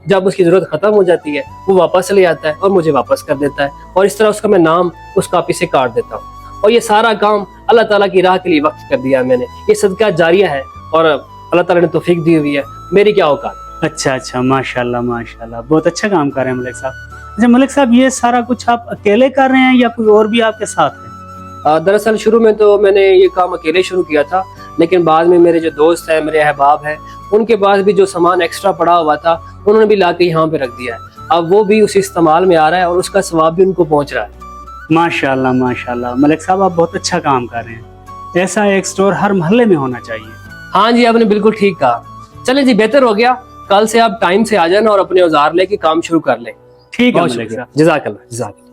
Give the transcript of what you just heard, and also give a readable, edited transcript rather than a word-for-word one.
जब उसकी जरूरत खत्म हो जाती है वो वापस ले आता है और मुझे वापस कर देता है, और इस तरह उसका मैं नाम उस कॉपी से काट देता हूँ। और ये सारा काम अल्लाह ताला की राह के लिए वक्त कर दिया मैंने। ये सदका जारिया है और अल्लाह ताला ने तौफीक दी हुई है, मेरी क्या औकात। अच्छा अच्छा, माशाल्लाह माशाल्लाह, बहुत अच्छा काम कर रहे हैं मलिक साहब। अच्छा मलिक साहब, ये सारा कुछ आप अकेले कर रहे हैं या कोई और भी आपके साथ है? दरअसल शुरू में तो मैंने ये काम अकेले शुरू किया था, लेकिन बाद में मेरे जो दोस्त हैं, मेरे अहबाब हैं, उनके पास भी जो सामान एक्स्ट्रा पड़ा हुआ था उन्होंने भी ला के यहाँ पे रख दिया है। अब वो भी उसी इस्तेमाल में आ रहा है और उसका सवाब भी उनको पहुँच रहा है। माशाल्लाह माशाल्लाह, मलिक साहब आप बहुत अच्छा काम कर रहे हैं। ऐसा एक स्टोर हर मोहल्ले में होना चाहिए। हाँ जी, आपने बिल्कुल ठीक कहा। चले जी, बेहतर हो गया। कल से आप टाइम से आ जाना और अपने औजार लेके काम शुरू कर लें। ठीक है बहुत मलिक शुक्रिया, साहब। जज़ाकल्लाह जज़ाकल्लाह।